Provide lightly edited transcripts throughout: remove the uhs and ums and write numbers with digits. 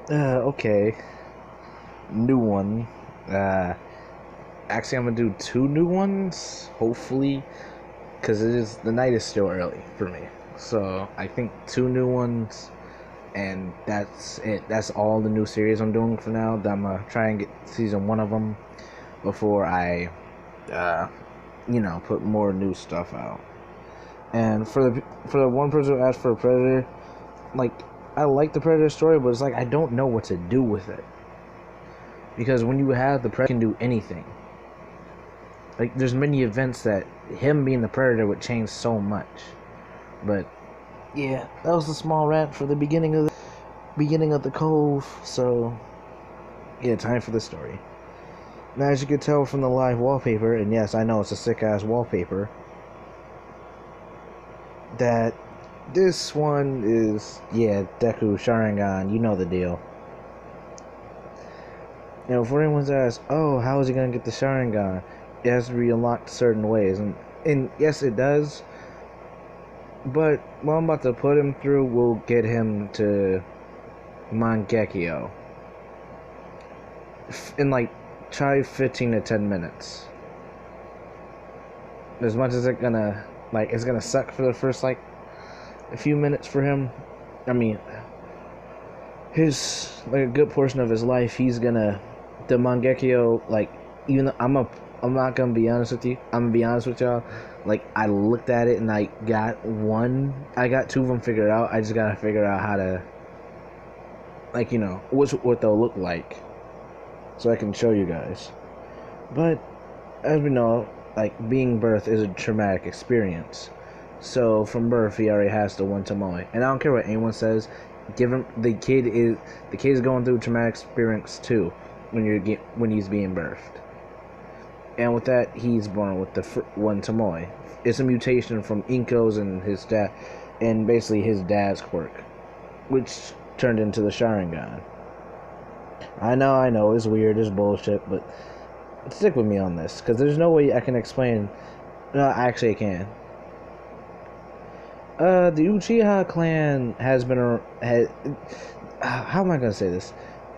Okay. New one. Uh, Actually, I'm gonna do two new ones, hopefully, because the night is still early for me. So I think two new ones, and that's it. That's all the new series I'm doing for now. That I'm gonna try and get season one of them before I, uh, put more new stuff out. And for the one person who asked for a Predator, like I like the Predator story, but it's like I don't know what to do with it because when you have the Predator, you can do anything. Like there's many events that him being the Predator would change so much. But yeah, that was a small rant for the beginning of the cove. So yeah, time for the story. Now, as you can tell from the live wallpaper, and yes, I know it's a sick ass wallpaper, that this one is, yeah, deku sharingan. You know the deal. For anyone's asked, oh, how is he gonna get the sharingan? It has to be unlocked certain ways, and yes, it does. But what I'm about to put him through will get him to Mangekyo in like try 15 to 10 minutes. As much as it's gonna suck for the first like a few minutes for him. I mean, his like a good portion of his life, he's gonna the Mangekyo like even though I'm not gonna be honest with you. I'm gonna be honest with y'all. Like I looked at it and I got two of them figured out. I just gotta figure out how to what they'll look like so I can show you guys. But as we know, like being birth is a traumatic experience. So from birth, he already has the one Tomoe, and I don't care what anyone says. Give him the kid is going through traumatic experience too when he's being birthed. And with that, he's born with the one Tomoe. It's a mutation from Inko's and his dad, and basically his dad's quirk, which turned into the Sharingan. I know, it's weird, it's bullshit, but stick with me on this, because there's no way I can explain. No, actually, I can. The Uchiha clan has been how am I gonna say this?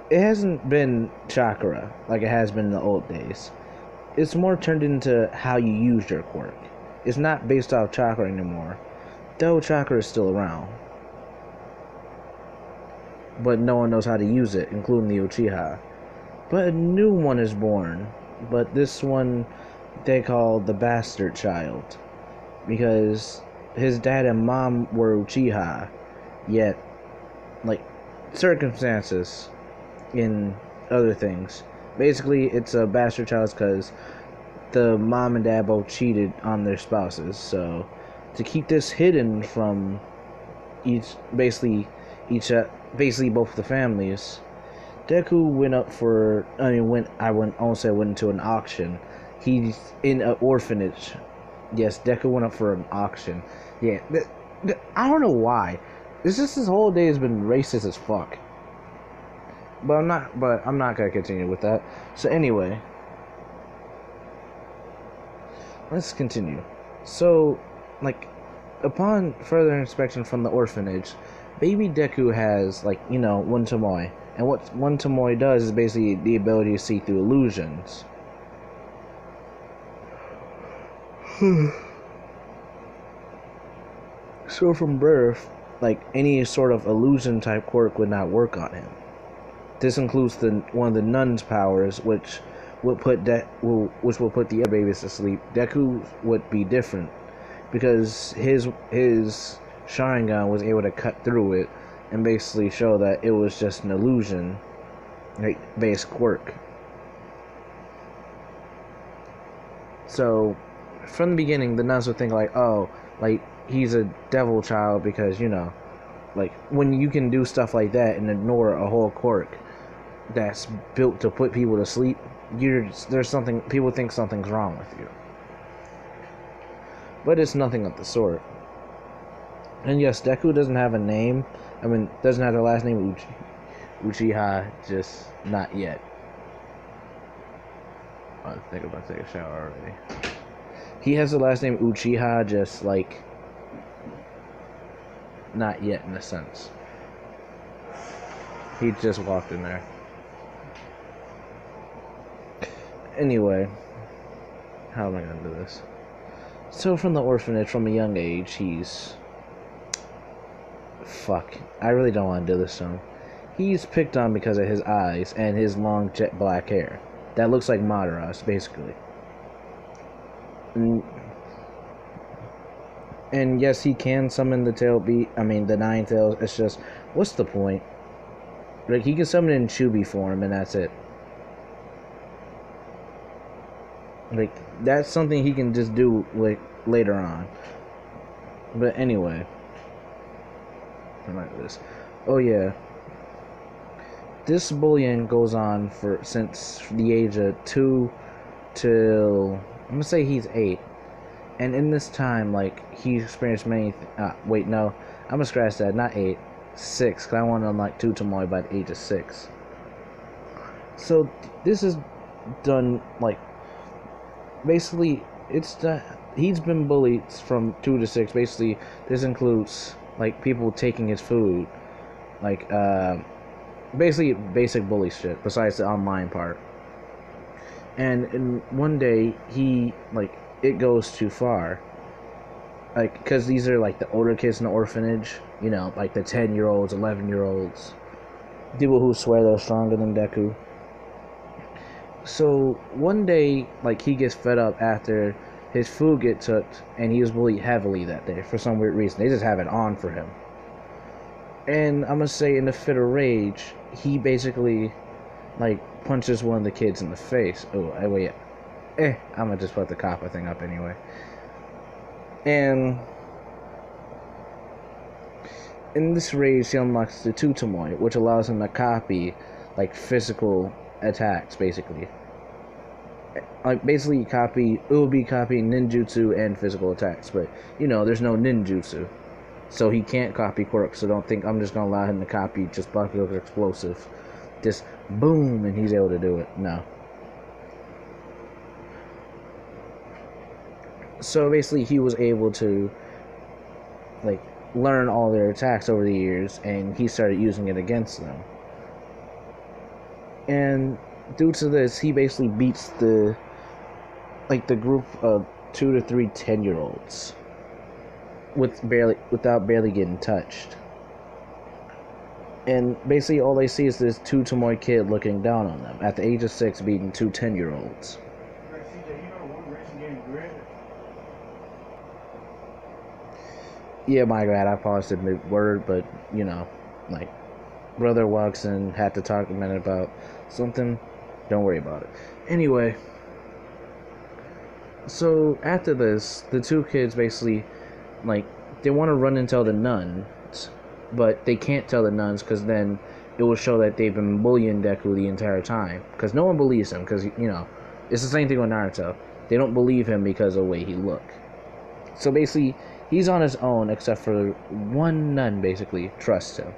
It hasn't been chakra like it has been in the old days. It's more turned into how you use your quirk. It's not based off chakra anymore, though chakra is still around. But no one knows how to use it, including the Uchiha. But a new one is born, but this one they call the bastard child, because his dad and mom were Uchiha, yet, like, circumstances in other things. Basically, it's a bastard child because the mom and dad both cheated on their spouses, so to keep this hidden from basically both the families, Deku went up for. Went into an auction. He's in an orphanage. Yes, Deku went up for an auction. Yeah, I don't know why. It's just this whole day has been racist as fuck. But I'm not gonna continue with that. So anyway, let's continue. So, like, upon further inspection from the orphanage, baby Deku has one Tomoe. And what one Tomoe does is basically the ability to see through illusions. So from birth, like any sort of illusion type quirk would not work on him. This includes one of the nun's powers, which will put the other babies to sleep. Deku would be different because his Sharingan was able to cut through it and basically show that it was just an illusion, like based quirk. So from the beginning, the nuns would think like, oh, like he's a devil child because like when you can do stuff like that and ignore a whole quirk that's built to put people to sleep, there's something people think something's wrong with you. But it's nothing of the sort. And yes, Deku doesn't have a name. Doesn't have the last name Uchiha, just not yet. I think I'm about to take a shower already. He has the last name Uchiha, just like not yet in a sense. He just walked in there. Anyway, how am I gonna do this? So from the orphanage, from a young age, he's... Fuck. I really don't want to do this to him. He's picked on because of his eyes and his long jet black hair. That looks like Madara's, basically. And yes, he can summon the the nine tails. It's just, what's the point? Like, he can summon it in Chubi form, and that's it. Like, that's something he can just do, like, later on. But anyway. Remember this. Oh, yeah. This bullying goes on since the age of 2 till... I'm gonna say he's 8. And in this time, like, he experienced many... wait, no. I'm gonna scratch that. Not 8. 6. Because I want to unlock 2 Tomoe by the age of 6. So, this is done, like... Basically, he's been bullied from 2 to 6. Basically, this includes, like, people taking his food. Like, basically basic bully shit, besides the online part. And one day, it goes too far. Like, because these are, like, the older kids in the orphanage. You know, like the 10-year-olds, 11-year-olds. People who swear they're stronger than Deku. So, one day, like, he gets fed up after his food gets took, and he was bullied heavily that day for some weird reason. They just have it on for him. And I'm gonna say, in a fit of rage, he basically, like, punches one of the kids in the face. Oh, wait. I'm gonna just put the Kappa thing up anyway. And in this rage, he unlocks the 2 Tomoe, which allows him to copy, like, physical attacks, basically. Like, basically, it will be copying ninjutsu and physical attacks, but, you know, there's no ninjutsu. So he can't copy quirks, so don't think I'm just gonna allow him to copy just Bakugo's explosive. Just boom, and he's able to do it. No. So basically, he was able to, like, learn all their attacks over the years, and he started using it against them. And due to this, he basically beats the group of 2 to 3 10-year-olds without barely getting touched. And basically, all they see is this 2 Tomoe kid looking down on them at the age of 6, beating 2 10-year-olds. Yeah, my bad, I paused it mid-word, but, you know, like, Brother walks in, had to talk a minute about something, don't worry about it. Anyway, so after this, the 2 kids basically, like, they want to run and tell the nuns, but they can't tell the nuns because then it will show that they've been bullying Deku the entire time. Because no one believes him, because, you know, it's the same thing with Naruto. They don't believe him because of the way he looks. So basically, he's on his own, except for one nun, basically, trusts him.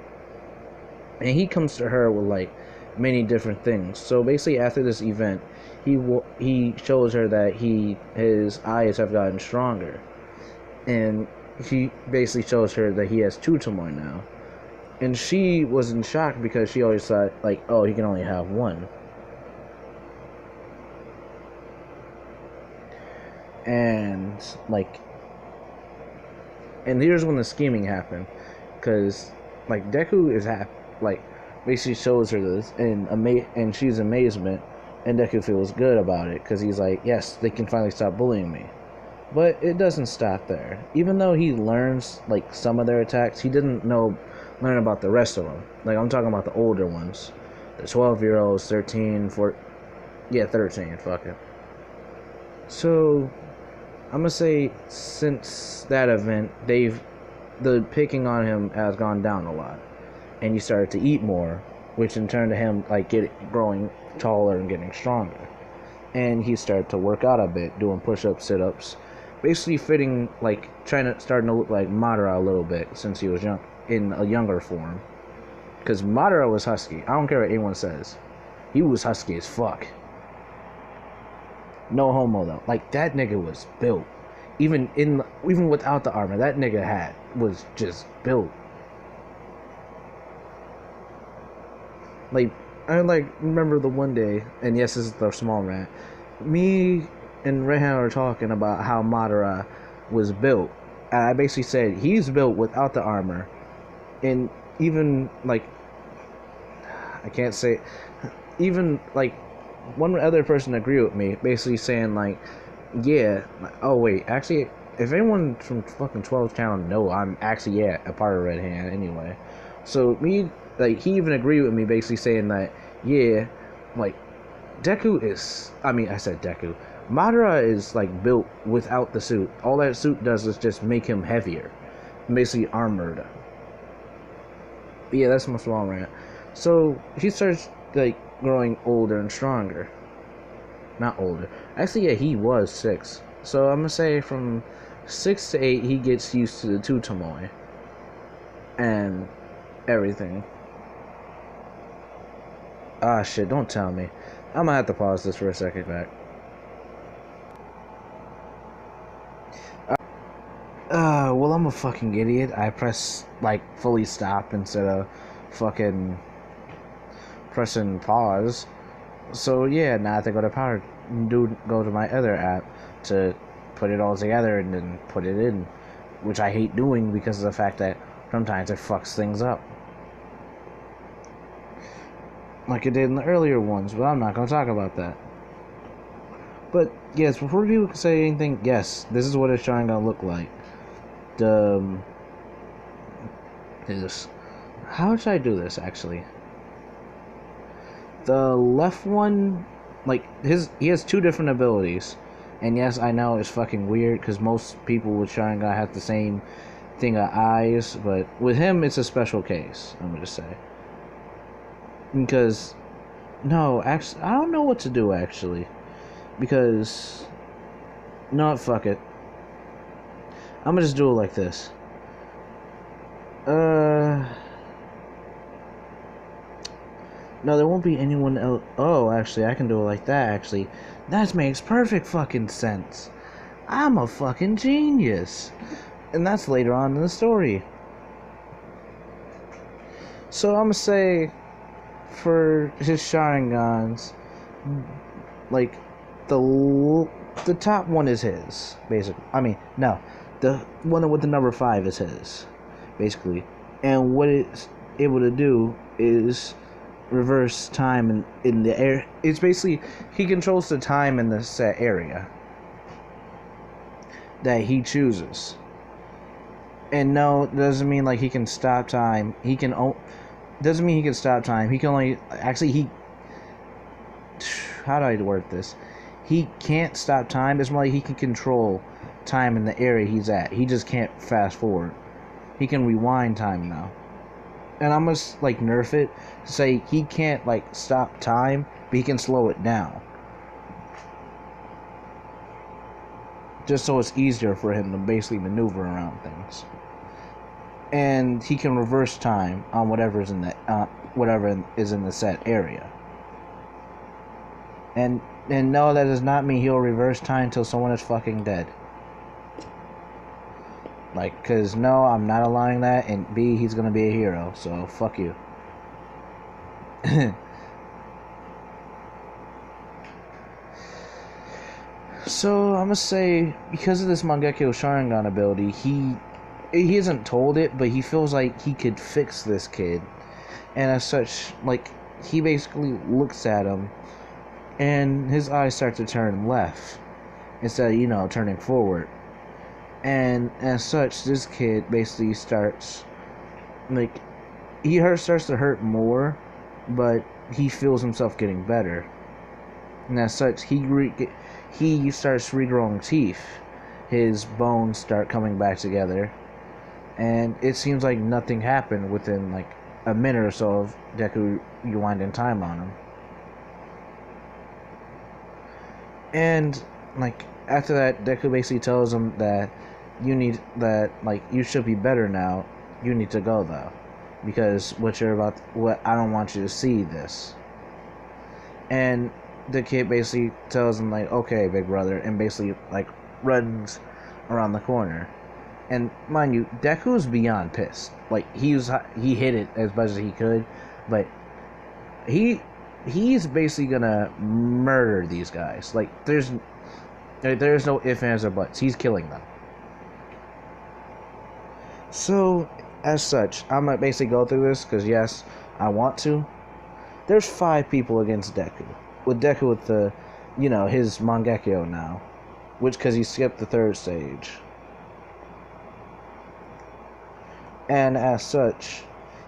And he comes to her with, like, many different things. So basically, after this event, he shows her that his eyes have gotten stronger. And he basically shows her that he has 2 Tomoe now. And she was in shock because she always thought, like, oh, he can only have 1. And, like... And here's when the scheming happened. Because, like, Deku is basically shows her this, and she's amazement, and Deku feels good about it, because he's like, yes, they can finally stop bullying me. But it doesn't stop there. Even though he learns, like, some of their attacks, he didn't learn about the rest of them. Like, I'm talking about the older ones. The 12-year-olds, 13, 14... Yeah, 13, fuck it. So, I'm gonna say, since that event, the picking on him has gone down a lot. And he started to eat more, which in turn to him, like, growing taller and getting stronger. And he started to work out a bit, doing push-ups, sit-ups, basically starting to look like Madara a little bit, since he was in a younger form. Because Madara was husky. I don't care what anyone says. He was husky as fuck. No homo, though. Like, that nigga was built. Even without the armor, that nigga was just built. Like, I like remember the one day, and yes, this is the small rant. Me and Rehan were talking about how Madara was built, and I basically said he's built without the armor, and even like I can't say, even like one other person agreed with me, basically saying like, yeah, oh wait, actually, if anyone from fucking 12 town know, I'm actually a part of Red Hand anyway. So me, like, he even agreed with me, basically saying that, yeah, like, Deku is, I mean, I said Deku. Madara is like built without the suit. All that suit does is just make him heavier, basically armored. But yeah, that's my small rant. So he starts like growing older and stronger. Not older. Actually, yeah, he was 6. So I'm gonna say from 6 to 8, he gets used to the two Tomoe and everything. Ah, shit! Don't tell me. I'm gonna have to pause this for a second, back. Well, I'm a fucking idiot. I press like fully stop instead of fucking pressing pause. So yeah, now I have to go to my other app to put it all together and then put it in, which I hate doing because of the fact that sometimes it fucks things up, like it did in the earlier ones. But I'm not gonna talk about that. But yes, before people can say anything, yes, this is what it's trying to look like. The is how should I do this actually? The left one, like he has 2 different abilities, and yes, I know it's fucking weird because most people with Sharingan have the same thing of eyes, but with him it's a special case. I'm gonna say because no, actually, I don't know what to do actually because no, fuck it. I'm gonna just do it like this. No, there won't be anyone else. Oh, actually, I can do it like that, actually. That makes perfect fucking sense. I'm a fucking genius. And that's later on in the story. So I'm gonna say, for his Sharingans, like, the top one is his, basically. I mean, no. The one with the number 5 is his, basically. And what it's able to do is reverse time in the air. It's basically he controls the time in the set area that he chooses. And no, it doesn't mean like he can stop time. He can doesn't mean he can stop time. He can only actually he. How do I word this? He can't stop time. It's more like he can control time in the area he's at. He just can't fast forward. He can rewind time now. And I must like nerf it to say he can't like stop time, but he can slow it down, just so it's easier for him to basically maneuver around things. And he can reverse time on whatever is in the set area. And no, that does not mean he'll reverse time until someone is fucking dead. Like, cause no, I'm not allowing that, and B, he's gonna be a hero, so fuck you. So I'm gonna say, because of this Mangekyo Sharingan ability, he hasn't told it, but he feels like he could fix this kid, and as such, like he basically looks at him, and his eyes start to turn left instead of turning forward. And as such, this kid basically starts, like, starts to hurt more, but he feels himself getting better. And as such, he starts regrowing teeth. His bones start coming back together. And it seems like nothing happened within, like, a minute or so of Deku rewinding time on him. And, like, after that, Deku basically tells him that you should be better now. You need to go though, because I don't want you to see this. And the kid basically tells him like, okay, big brother, and basically like runs around the corner. And mind you, Deku's beyond pissed. Like he hit it as much as he could, but he's basically gonna murder these guys. Like there's no ifs, ands, or buts. He's killing them. So as such, I'm gonna basically go through this because yes, I want to. There's 5 people against Deku, with Deku with the, his Mangekyo now, which because he skipped the 3rd stage. And as such,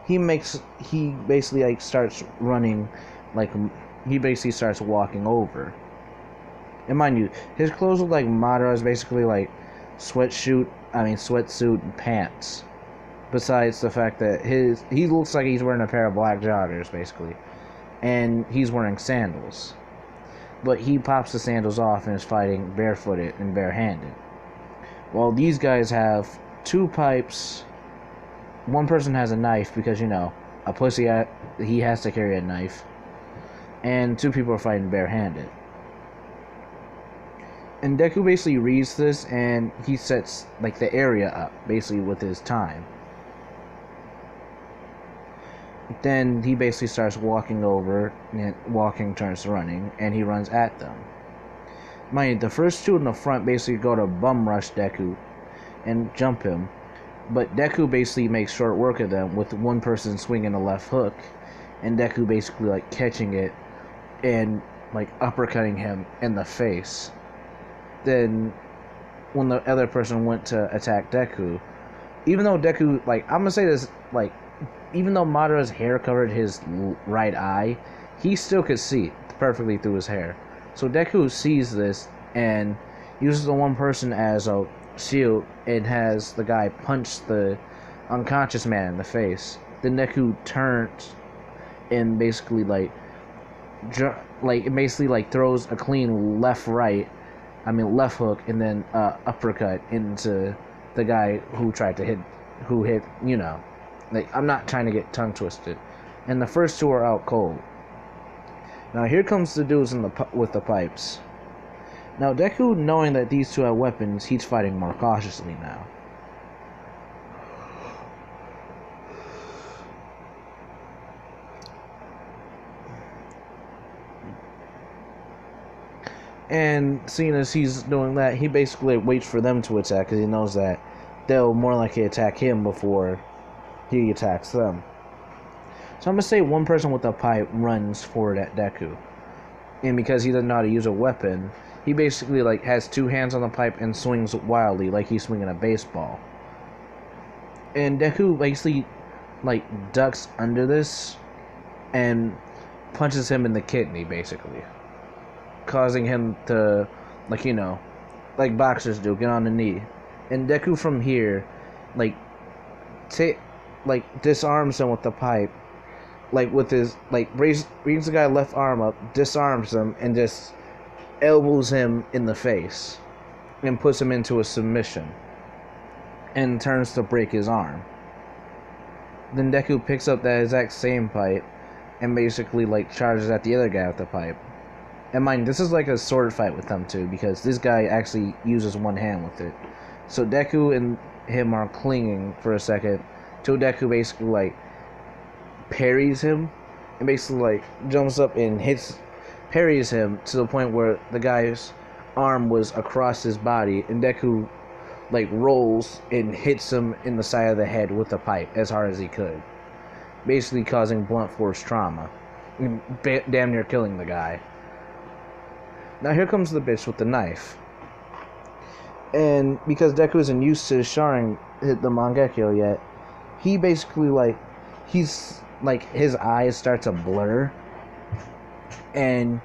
he basically like starts running, like he basically starts walking over. And mind you, his clothes look like Madara's, basically like sweatsuit and pants. Besides the fact that he looks like he's wearing a pair of black joggers basically, and he's wearing sandals. But he pops the sandals off and is fighting barefooted and barehanded. While these guys have 2 pipes. One person has a knife because, a pussy, he has to carry a knife. And 2 people are fighting barehanded. And Deku basically reads this and he sets, like, the area up, basically, with his time. Then he basically starts walking over, and walking turns to running, and he runs at them. Mind you, the first 2 in the front basically go to bum rush Deku and jump him. But Deku basically makes short work of them with one person swinging a left hook, and Deku basically like catching it and like uppercutting him in the face. Then when the other person went to attack Deku, even though Deku, like, I'm gonna say this, like, even though Madara's hair covered his right eye, he still could see perfectly through his hair. So Deku sees this and uses the one person as a shield and has the guy punch the unconscious man in the face. Then Deku turns and basically throws a clean left hook and then uppercut into the guy who tried to hit, like, I'm not trying to get tongue twisted. And the first 2 are out cold. Now here comes the dudes with the pipes. Now, Deku, knowing that these 2 have weapons, he's fighting more cautiously now. And seeing as he's doing that, he basically waits for them to attack because he knows that they'll more likely attack him before he attacks them. So I'm going to say one person with a pipe runs forward at Deku. And because he doesn't know how to use a weapon, he basically like has 2 hands on the pipe and swings wildly like he's swinging a baseball. And Deku basically like ducks under this and punches him in the kidney basically, causing him to like boxers do, get on the knee. And Deku from here disarms him with the pipe, like with his brings the guy left arm up, disarms him, and just elbows him in the face and puts him into a submission and turns to break his arm. Then Deku picks up that exact same pipe and basically charges at the other guy with the pipe. And mind, this is like a sword fight with them too, because this guy actually uses one hand with it. So Deku and him are clinging for a second till Deku basically parries him and basically jumps up and parries him to the point where the guy's arm was across his body, and Deku rolls and hits him in the side of the head with the pipe as hard as he could, basically causing blunt force trauma, damn near killing the guy. Now here comes the bitch with the knife, and because Deku isn't used to Sharingan hit the Mangekyo yet, he basically his eyes start to blur. And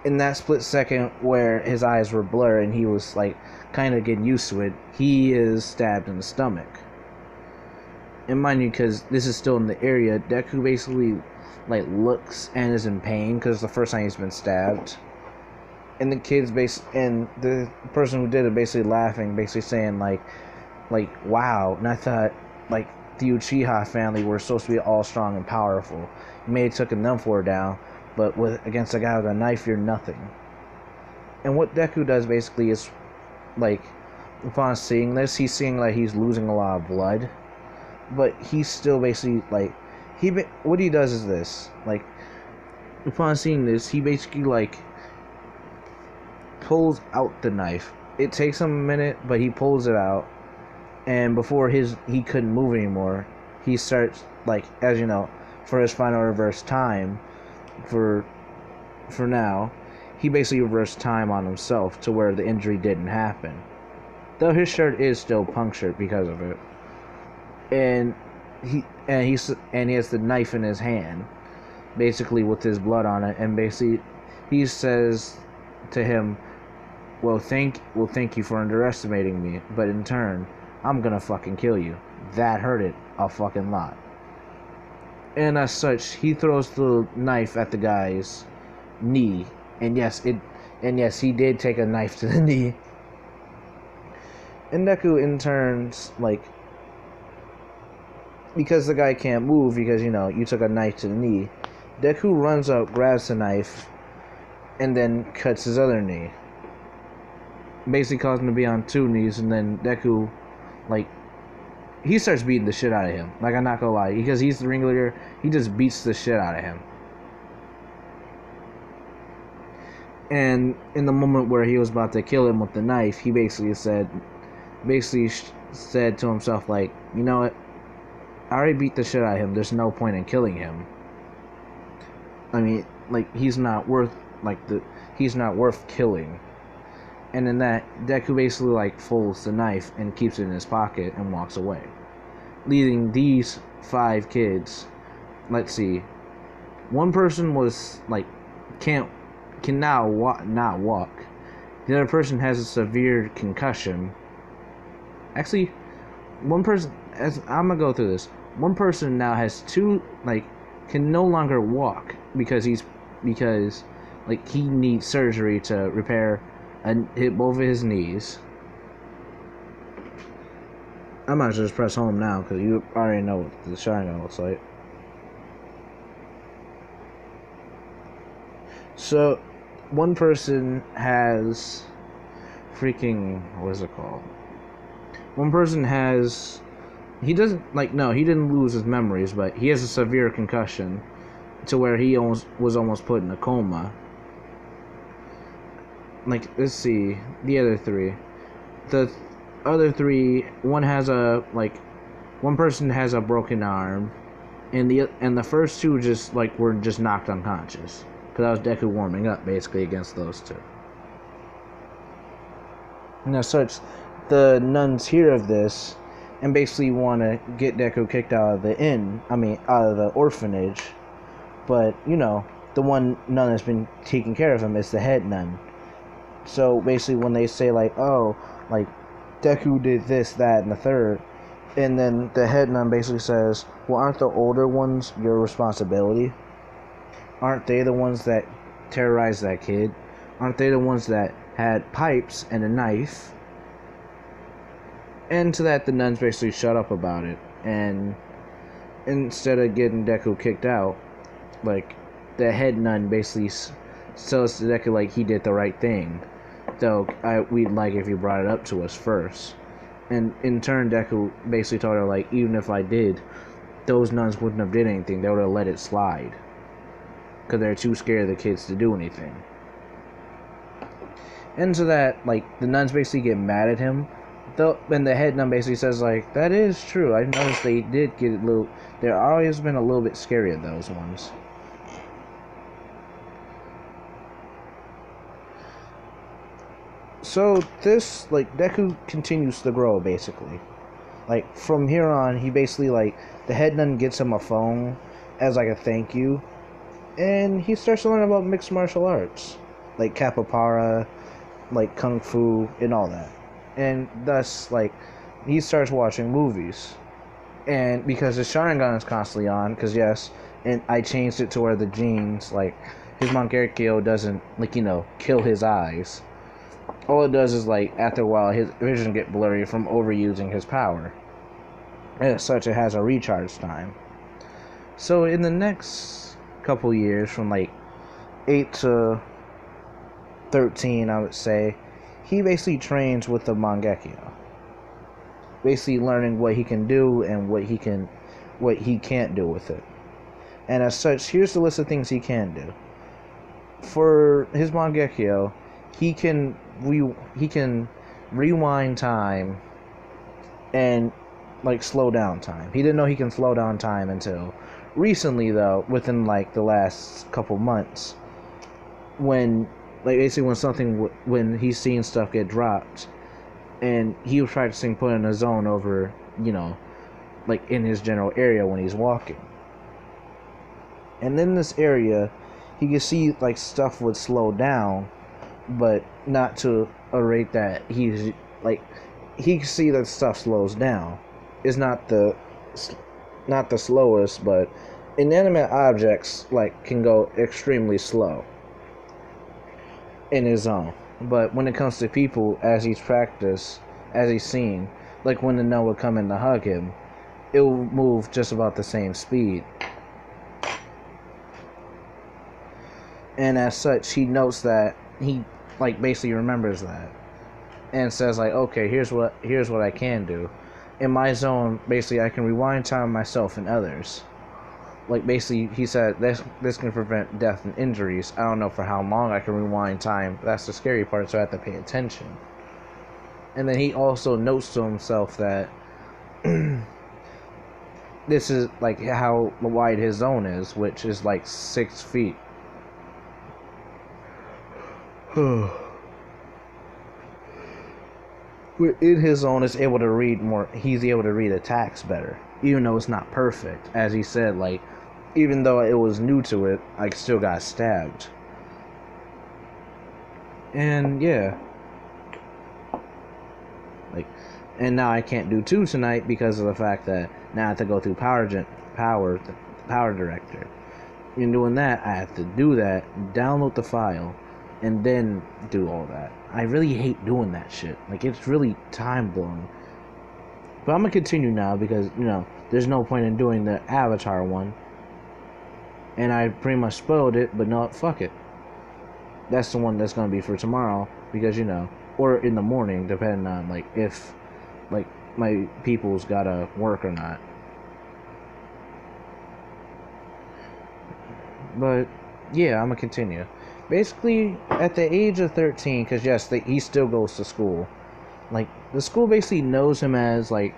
in that split second where his eyes were blurred and he was kind of getting used to it, he is stabbed in the stomach. And mind you, because this is still in the area, Deku basically looks and is in pain because it's the first time he's been stabbed. And the kids and the person who did it basically laughing, basically saying wow. And I thought the Uchiha family were supposed to be all strong and powerful. You may have taken them 4 down, but against a guy with a knife, you're nothing. And what Deku does basically is, upon seeing this, he's seeing he's losing a lot of blood, but he's still basically what he does is this: upon seeing this, he basically like pulls out the knife. It takes him a minute, but he pulls it out, and before he couldn't move anymore, he starts like, as you know, for his final reverse time, for now, he basically reversed time on himself to where the injury didn't happen. Though his shirt is still punctured because of it, and he has the knife in his hand, basically with his blood on it, and basically he says to him, well, thank you for underestimating me, but in turn, I'm gonna fucking kill you. That hurt it a fucking lot. And as such, he throws the knife at the guy's knee, and yes, he did take a knife to the knee. And Deku, in turns, like, because the guy can't move because, you know, you took a knife to the knee, Deku runs up, grabs the knife, and then cuts his other knee. Basically caused him to be on two knees, and then Deku, like, he starts beating the shit out of him. Like, I'm not gonna lie, because he's the ringleader, he just beats the shit out of him. And in the moment where he was about to kill him with the knife, he basically said to himself, like, you know what? I already beat the shit out of him. There's no point in killing him. I mean, like, he's not worth killing. And in that, Deku basically, like, folds the knife and keeps it in his pocket and walks away, leaving these 5 kids. Let's see. One person was like can now not walk. The other person has a severe concussion. Actually, one person, as I'm gonna go through this, one person now has can no longer walk because he needs surgery to repair and hit both of his knees. I might as well just press home now because you already know what the sharingan looks like. So, one person has what is it called? One person has, he didn't lose his memories, but he has a severe concussion to where he was almost put in a coma. Like, let's see, the other 3. The other 3, one person has a broken arm, and the first 2 were just knocked unconscious. Because that was Deku warming up, basically, against those 2. And as such, the nuns hear of this, and basically want to get Deku kicked out of the orphanage. But, you know, the one nun that's been taking care of him is the head nun. So, basically, when they say, like, oh, like, Deku did this, that, and the third, and then the head nun basically says, well, aren't the older ones your responsibility? Aren't they the ones that terrorized that kid? Aren't they the ones that had pipes and a knife? And to that, the nuns basically shut up about it. And instead of getting Deku kicked out, like, the head nun basically tells Deku, like, he did the right thing. Though, we'd like if you brought it up to us first. And in turn, Deku basically told her, like, even if I did, those nuns wouldn't have did anything. They would have let it slide. Because they're too scared of the kids to do anything. And so that, like, the nuns basically get mad at him. And the head nun basically says, like, that is true. I noticed they did get a little, they're always been a little bit scary of those ones. So this, like, Deku continues to grow, basically. Like, from here on, he basically, like, the head nun gets him a phone as, like, a thank you. And he starts to learn about mixed martial arts. Like, Capapara, like, Kung Fu, and all that. And thus, like, he starts watching movies. And because his Sharingan is constantly on, because yes, and I changed it to where the genes, like, his Mangekyou doesn't, like, you know, kill his eyes. All it does is, like, after a while, his vision get blurry from overusing his power. And as such, it has a recharge time. So in the next couple years, from, like, 8 to 13, I would say, he basically trains with the Mangekyou. Basically learning what he can do and what he can't do with it. And as such, here's the list of things he can do. for his Mangekyo, he can rewind time and like slow down time. He didn't know he can slow down time until recently, though, within like the last couple months, when like basically when he's seen stuff get dropped, and he was practicing putting a zone over, like in his general area when he's walking. And in this area, he could see like stuff would slow down, but not to a rate that he's like he can see that stuff slows down. It's not the slowest, but inanimate objects like can go extremely slow in his zone. But when it comes to people, as he's seen, like when the Noah would come in to hug him, it will move just about the same speed. And as such, he notes that he like basically remembers that and says like, okay, here's what I can do. In my zone, basically I can rewind time myself and others. Like basically he said this can prevent death and injuries. I don't know for how long I can rewind time. That's the scary part, so I have to pay attention. And then he also notes to himself that this is like how wide his zone is, which is like 6 feet. In his zone, is able to read more. He's able to read attacks better, even though it's not perfect. As he said, like even though it was new to it, I still got stabbed. And yeah, like, and now I can't do 2 tonight because of the fact that now I have to go through power director. In doing that, I have to do that, download the file, and then do all that. I really hate doing that shit. Like, it's really time blowing. But I'm gonna continue now because, there's no point in doing the Avatar one. And I pretty much spoiled it, but no, fuck it. That's the one that's gonna be for tomorrow because, or in the morning, depending on, like, if, like, my people's gotta work or not. But, yeah, I'm gonna continue. Basically, at the age of 13, because yes, he still goes to school. Like, the school basically knows him as, like,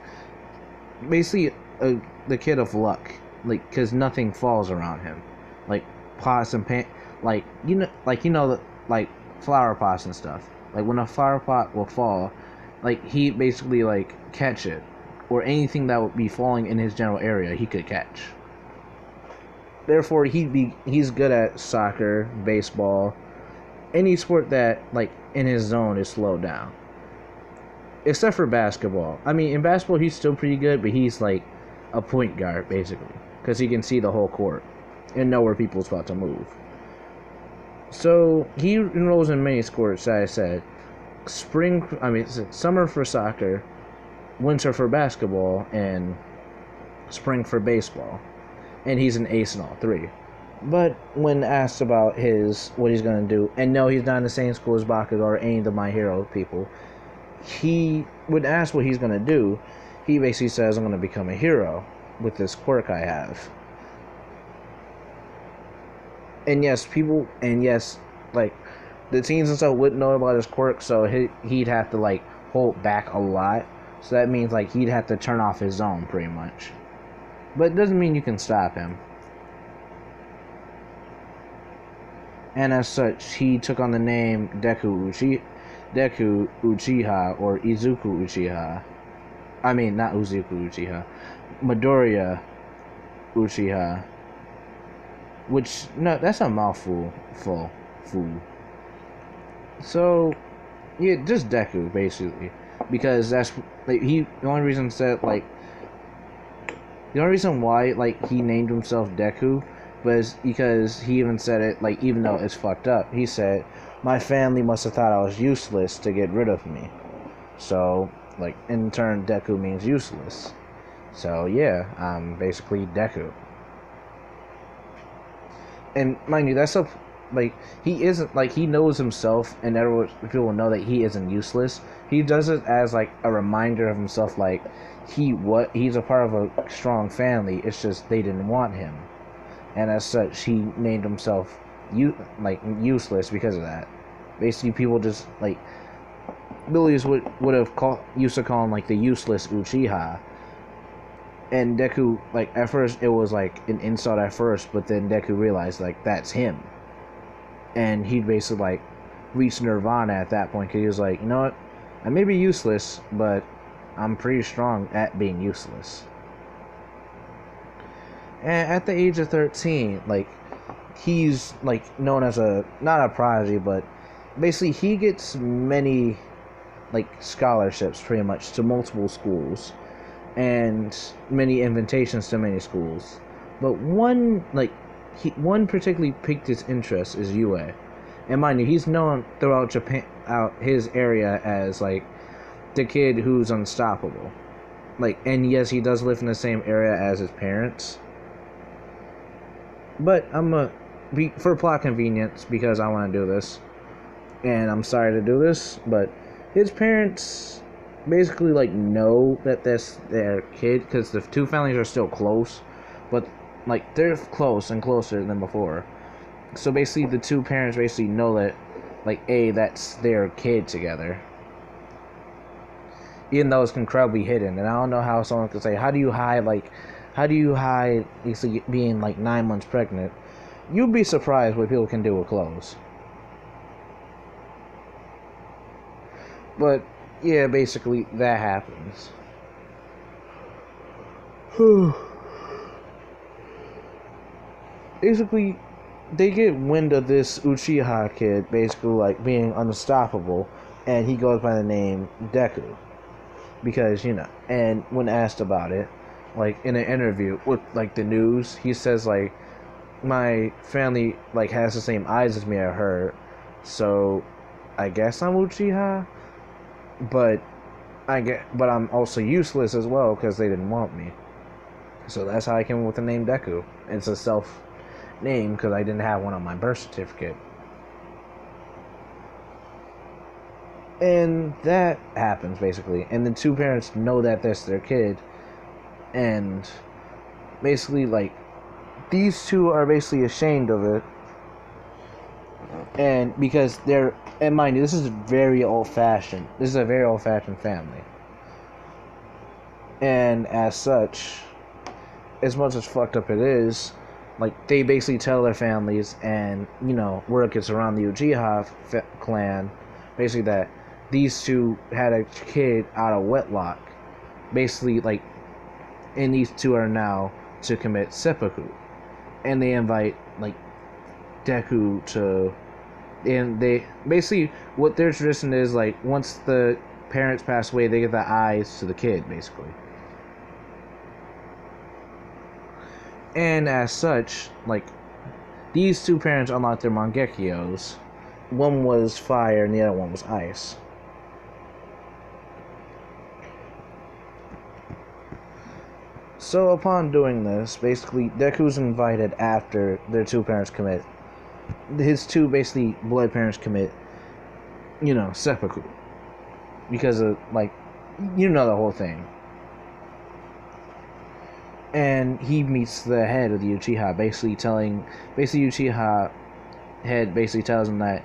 basically the kid of luck. Like, because nothing falls around him. Like, pots and like, like, flower pots and stuff. Like, when a flower pot will fall, like, he basically, like, catch it. Or anything that would be falling in his general area, he could catch. Therefore, he's good at soccer, baseball, any sport that, like, in his zone is slowed down. Except for basketball. I mean, in basketball, he's still pretty good, but he's, like, a point guard, basically. Because he can see the whole court and know where people's about to move. So, he enrolls in many sports, as I said. Summer for soccer, winter for basketball, and spring for baseball. And he's an ace in all 3. But when asked about what he's going to do, and no, he's not in the same school as Bakugo or any of the My Hero people, he would ask what he's going to do. He basically says, I'm going to become a hero with this quirk I have. And yes, like, the teens and stuff wouldn't know about his quirk, so he'd have to, like, hold back a lot. So that means, like, he'd have to turn off his zone, pretty much. But it doesn't mean you can stop him. And as such, he took on the name Deku Uchiha, or Izuku Uchiha. I mean, not Izuku Uchiha. Midoriya Uchiha. Which, no, that's a mouthful. So, yeah, just Deku, basically. Because that's, like, the only reason why, like, he named himself Deku was because he even said it, like, even though it's fucked up, he said, my family must have thought I was useless to get rid of me. So, like, in turn, Deku means useless. So, yeah, I'm basically Deku. And mind you, that's he isn't, like, he knows himself, and people know that he isn't useless. He does it as, like, a reminder of himself, like, he's a part of a strong family, it's just they didn't want him. And as such, he named himself useless because of that. Basically, people just like Billy's would have used to call him like the useless Uchiha. And Deku, like, at first it was like an insult at first, but then Deku realized like that's him, and he'd basically like reached Nirvana at that point because he was like, you know what, I may be useless, but I'm pretty strong at being useless. And at the age of 13, like, he's like known as a not a prodigy, but basically he gets many like scholarships pretty much to multiple schools and many invitations to many schools. But one particularly piqued his interest is Yue. And mind you, he's known throughout Japan, out his area as like the kid who's unstoppable. Like, and yes, he does live in the same area as his parents. But for plot convenience, because I want to do this, and I'm sorry to do this, but his parents basically like know that that's their kid because the two families are still close, but like they're close and closer than before. So basically, the two parents basically know that like that's their kid together, even though it's incredibly hidden. And I don't know how someone could say, how do you hide basically being like 9 months pregnant? You'd be surprised what people can do with clothes. But yeah, basically that happens. Basically, they get wind of this Uchiha kid basically like being unstoppable, and he goes by the name Deku because And when asked about it, like in an interview with like the news, he says like, my family like has the same eyes as me, I heard, so I guess I'm Uchiha, but but I'm also useless as well because they didn't want me. So that's how I came up with the name Deku. It's a self name because I didn't have one on my birth certificate. And that happens basically, and the two parents know that that's their kid, and basically like these two are basically ashamed of it, and because and mind you, this is a very old fashioned family, and as such, as much as fucked up it is, like they basically tell their families and word gets around the Uchiha clan basically that these two had a kid out of wedlock, basically like, and these two are now to commit seppuku, and they invite like Deku to, and they basically what their tradition is like, once the parents pass away, they get the eyes to the kid basically. And as such, like, these two parents unlocked their Mangekyos. One was fire and the other one was ice. So upon doing this, basically Deku's invited after their two parents commit. His two basically blood parents commit, seppuku. Because of like, the whole thing. And he meets the head of the Uchiha, basically Uchiha head basically tells him that,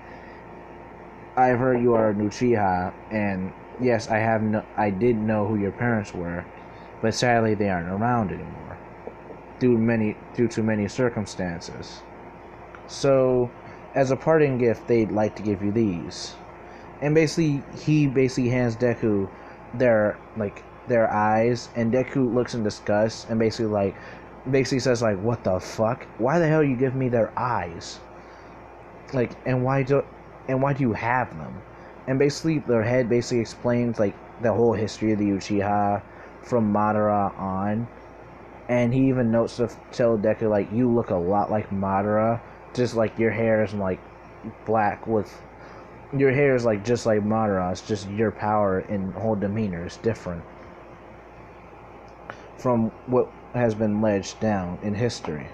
I've heard you are an Uchiha, and yes, I did know who your parents were, but sadly they aren't around anymore due to many circumstances. So, as a parting gift, they'd like to give you these. And basically, he basically hands Deku their eyes, and Deku looks in disgust and basically says like, what the fuck? Why the hell you give me their eyes? Like, and why do you have them? And basically their head basically explains like the whole history of the Uchiha from Madara on. And he even notes to tell Deku like, you look a lot like Madara, just like your hair is like black with your hair is like just like Madara, it's just your power and whole demeanor is different from what has been ledged down in history.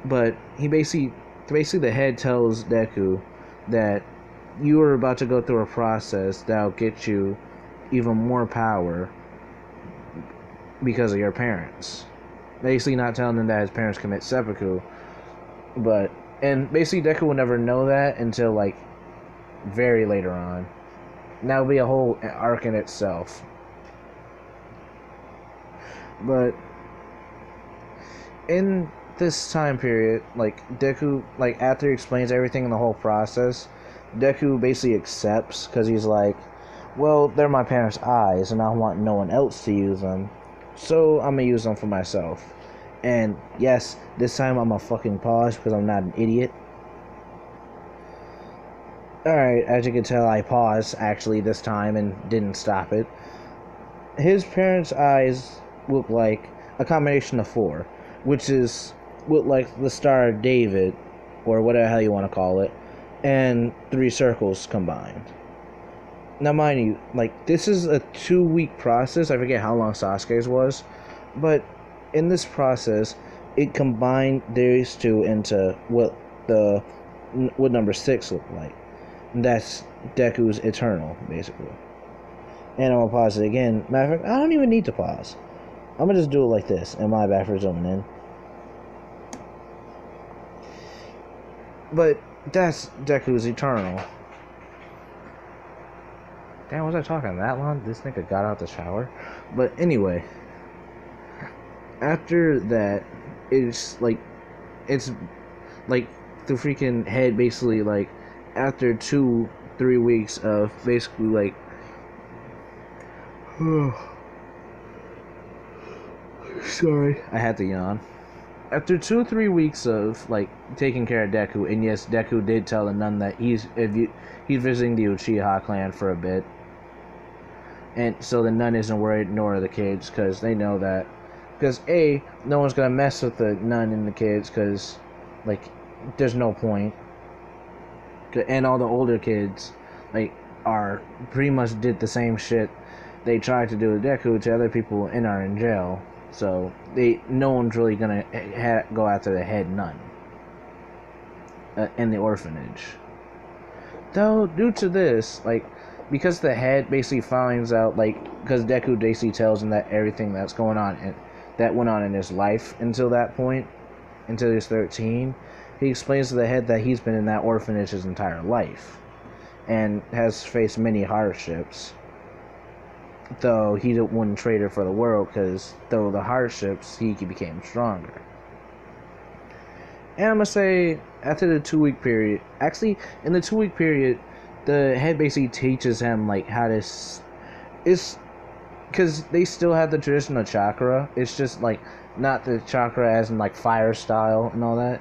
But he basically the head tells Deku that you are about to go through a process that'll get you even more power because of your parents. basically not telling him that his parents commit seppuku. But and basically Deku will never know that until like very later on. And that will be a whole arc in itself. But in this time period, like Deku, like after he explains everything in the whole process, Deku basically accepts because he's like, well, they're my parents' eyes, and I want no one else to use them, so I'm gonna use them for myself. And yes, this time I'm a fucking pause because I'm not an idiot. Alright, as you can tell, I paused actually this time and didn't stop it. His parents' eyes look like a combination of four, which is look like the Star of David, or whatever the hell you want to call it, and three circles combined. Now, mind you, like, this is a 2-week process. I forget how long Sasuke's was, but in this process, it combined these two into what number 6 looked like. And that's Deku's Eternal, basically. And I'm gonna pause it again. Matter of fact, I don't even need to pause. I'm gonna just do it like this. And my bad for zooming in. But that's Deku's Eternal. Damn, was I talking that long? This nigga got out the shower. But anyway, after that, it's like the freaking head basically like after 2-3 weeks of basically like sorry, I had to yawn. After 2-3 weeks of like taking care of Deku, and yes, Deku did tell the nun that he's visiting the Uchiha clan for a bit, and so the nun isn't worried, nor are the kids, because they know that, because no one's gonna mess with the nun and the kids, because like there's no point, and all the older kids like are pretty much did the same shit they tried to do with Deku to other people and are in jail. So no one's really gonna go after the head nun in the orphanage. Though due to this, like because the head basically finds out, like because Deku basically tells him that everything that's going on and that went on in his life until that point, until he's 13, he explains to the head that he's been in that orphanage his entire life and has faced many hardships. Though he wouldn't trade it for the world, because though the hardships, he became stronger. And I'm gonna say, after the 2-week period, actually, in the 2-week period, the head basically teaches him, like, how to, it's, because they still have the traditional chakra, it's just, like, not the chakra as in, like, fire style and all that.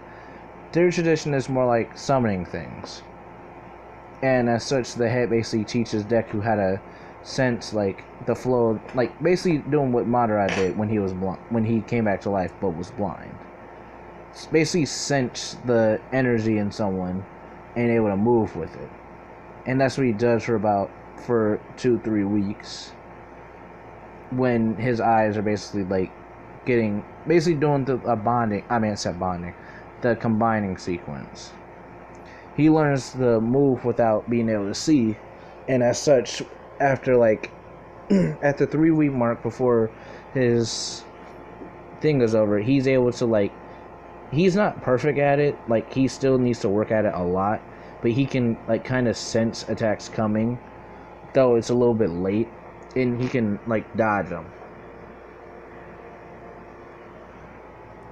Their tradition is more like summoning things. And as such, the head basically teaches Deku how to sense like the flow, like basically doing what Madara did when he was when he came back to life but was blind. It's basically sense the energy in someone and able to move with it, and that's what he does for 2-3 weeks. When his eyes are basically like doing the combining sequence. He learns the move without being able to see, and as such, after like at the 3-week mark before his thing is over, he's able to like, he's not perfect at it, like he still needs to work at it a lot, but he can like kind of sense attacks coming, though it's a little bit late, and he can like dodge them.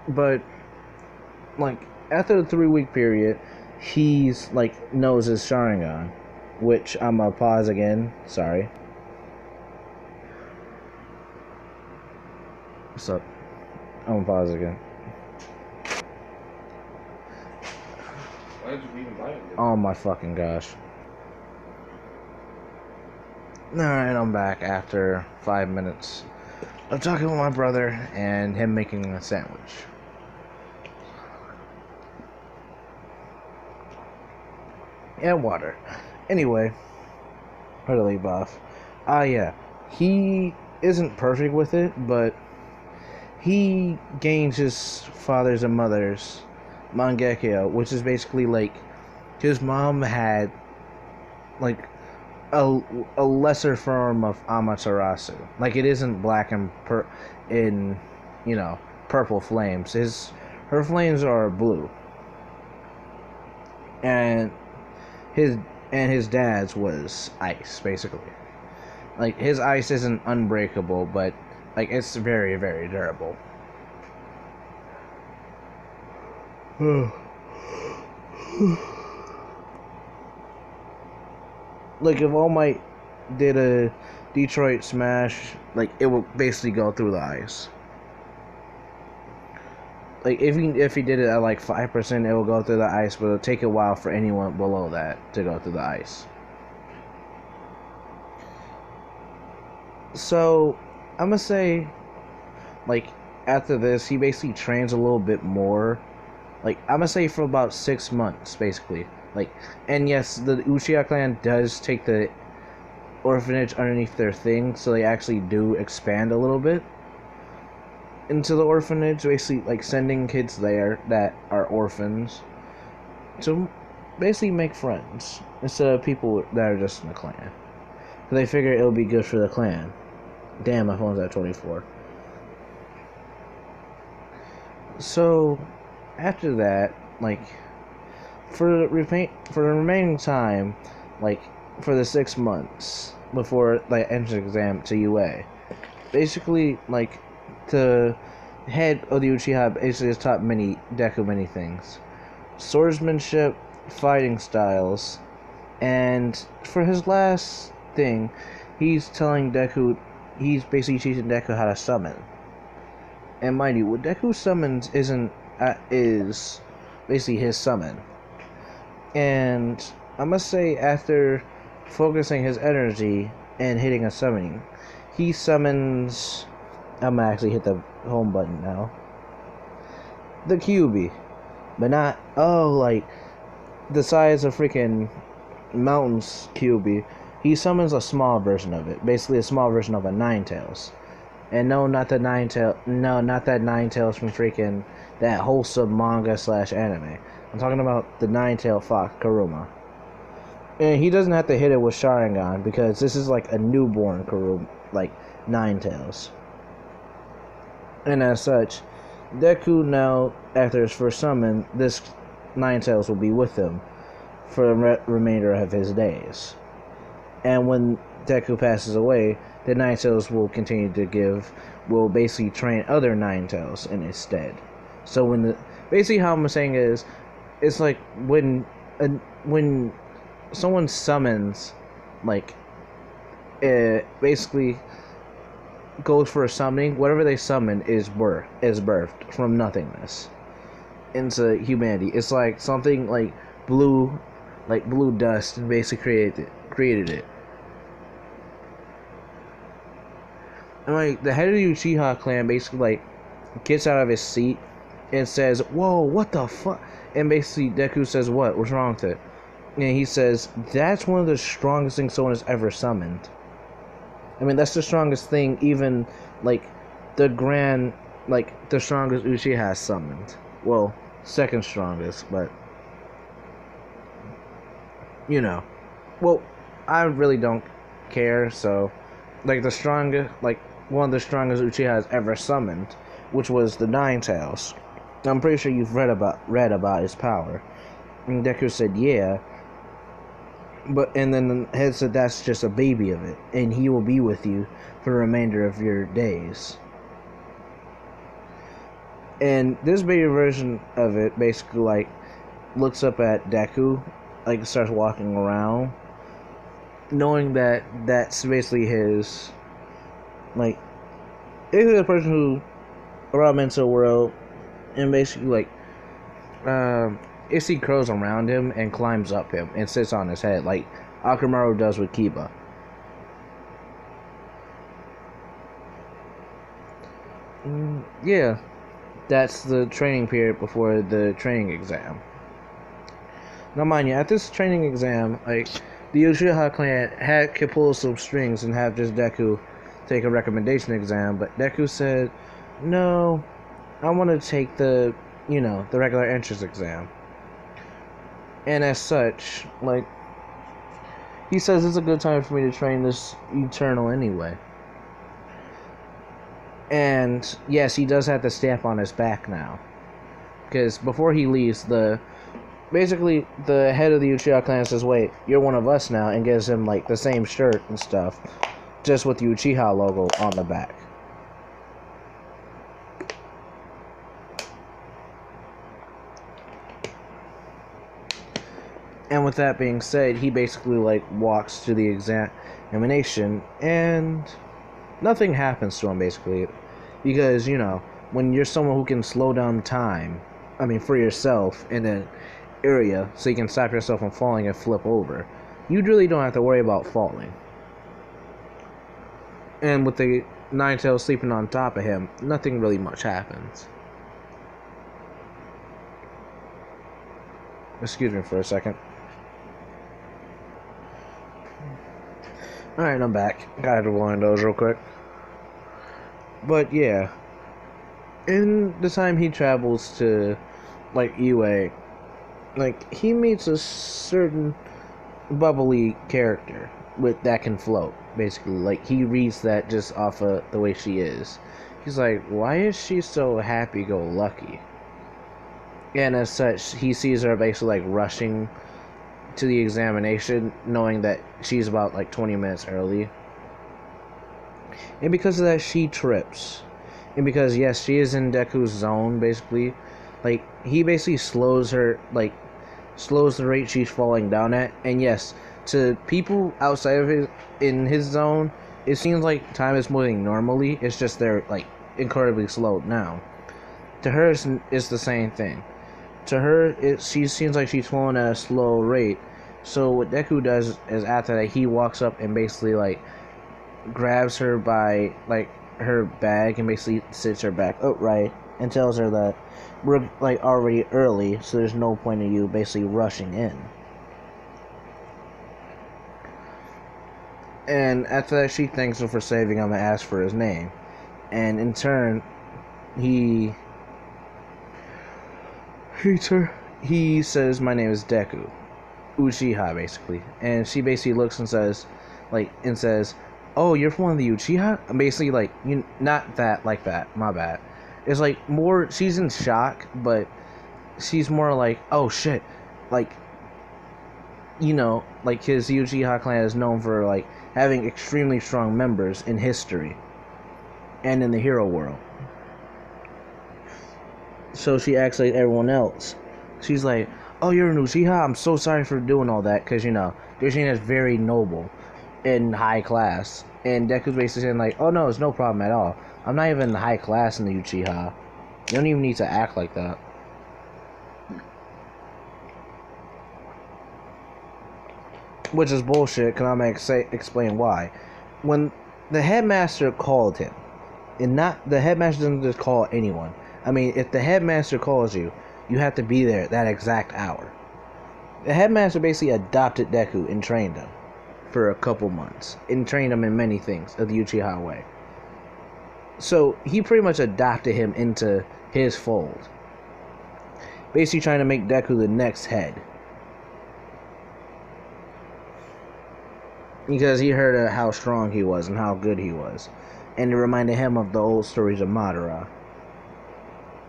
But like after the 3-week period, he's like knows his sharingan, which I'm gonna pause again, sorry. What's up? I'm gonna pause again. Why did you even buy it? Oh my fucking gosh. Alright, I'm back after 5 minutes of talking with my brother and him making a sandwich. And water. Anyway, where to leave off? Yeah. He isn't perfect with it, but he gains his father's and mother's Mangekyo, which is basically like his mom had like a lesser form of Amaterasu. Like it isn't black and in, you know, purple flames. Her flames are blue, and his dad's was ice, basically. Like, his ice isn't unbreakable, but like it's very, very durable. Like, if All Might did a Detroit Smash, like, it will basically go through the ice. Like, if he did it at like 5%, it will go through the ice, but it'll take a while for anyone below that to go through the ice. So, I'm gonna say, like, after this, he basically trains a little bit more. Like, I'm gonna say for about 6 months, basically. Like, and yes, the Uchiha clan does take the orphanage underneath their thing, so they actually do expand a little bit into the orphanage, basically, like, sending kids there that are orphans to basically make friends instead of people that are just in the clan. So they figure it'll be good for the clan. Damn, my phone's at 24. So, after that, like, for the remaining time, like, for the 6 months before, like, entrance exam to UA, basically, like, the head of the Uchiha basically has taught Deku many things. Swordsmanship, fighting styles, and for his last thing, he's basically teaching Deku how to summon. And mind you, what Deku summons is basically his summon. And I must say, after focusing his energy and hitting a summoning, he summons... I'm gonna actually hit the home button now. The QB. But not... Oh, like, the size of freaking mountains QB. He summons a small version of it. Basically a small version of a Ninetales. And no, not that Ninetales from freaking that wholesome manga / anime. I'm talking about the Ninetale Fox Kuruma. And he doesn't have to hit it with Sharingan because this is like a newborn Kuruma, like Ninetales. And as such, Deku now, after his first summon, this Ninetales will be with him for the remainder of his days. And when Deku passes away, the Ninetales will basically train other Ninetales in his stead. So basically how I'm saying is, it's like when someone summons, like, it basically goes for a summoning, whatever they summon is birthed from nothingness into humanity. It's like something like blue dust, and basically created it. And like the head of the Uchiha clan basically like gets out of his seat and says, "Whoa, what the fuck?" And basically Deku says, What's wrong with it?" And he says, "That's one of the strongest things someone has ever summoned." I mean, that's the strongest thing, even like the strongest Uchiha has summoned. Well, second strongest, but you know. Well, I really don't care, so like one of the strongest Uchiha has ever summoned, which was the Ninetales. I'm pretty sure you've read about his power. And Deku said, "Yeah." And then the head said, "That's just a baby of it, and he will be with you for the remainder of your days." And this baby version of it basically like looks up at Deku, like starts walking around, knowing that that's basically his, like, he's a person who brought him into the world, and basically like Issy curls around him and climbs up him and sits on his head like Akamaru does with Kiba. Yeah, that's the training period before the training exam. Now mind you, at this training exam, like, the Uchiha clan could pull some strings and have just Deku take a recommendation exam, but Deku said, "No, I want to take the regular entrance exam." And as such, like, he says it's a good time for me to train this Eternal anyway. And yes, he does have the stamp on his back now. Because before he leaves, basically the head of the Uchiha clan says, "Wait, you're one of us now," and gives him like the same shirt and stuff, just with the Uchiha logo on the back. And with that being said, he basically like walks to the examination, and nothing happens to him basically, because when you're someone who can slow down time, for yourself in an area, so you can stop yourself from falling and flip over, you really don't have to worry about falling. And with the Nine-Tails sleeping on top of him, nothing really much happens. Excuse me for a second. Alright, I'm back. Gotta do one of those real quick. But yeah, in the time he travels to UA, he meets a certain bubbly character that can float, basically. He reads that just off of the way she is. He's like, why is she so happy-go-lucky? And as such, he sees her basically rushing to the examination, knowing that she's about 20 minutes early. And because of that, she trips. And because, yes, she is in Deku's zone, basically, he basically slows her, slows the rate she's falling down at. And yes, to people outside of in his zone, it seems like time is moving normally. It's just they're, incredibly slowed down. To her, it's the same thing. To her, she seems like she's falling at a slow rate. So what Deku does is after that, he walks up and basically, grabs her by, her bag and basically sits her back upright and tells her that we're, already early, so there's no point in you basically rushing in. And after that, she thanks him for saving him and asks for his name. And in turn, he says, "My name is Deku." Uchiha, basically. And she basically looks and says, "Oh, you're from one of the Uchiha?" And basically, not that, that, my bad. It's, more, she's in shock, but she's more "Oh, shit." His Uchiha clan is known for, having extremely strong members in history and in the hero world. So she acts like everyone else. She's like, "Oh, you're an Uchiha? I'm so sorry for doing all that," because, Yoshina is very noble and high class. And Deku's basically saying, "Oh, no, it's no problem at all. I'm not even high class in the Uchiha. You don't even need to act like that." Which is bullshit, because I'm going to explain why. When the headmaster called him, the headmaster doesn't just call anyone. If the headmaster calls you, you have to be there at that exact hour. The headmaster basically adopted Deku and trained him for a couple months. And trained him in many things of the Uchiha way. So, he pretty much adopted him into his fold. Basically trying to make Deku the next head. Because he heard of how strong he was and how good he was. And it reminded him of the old stories of Madara.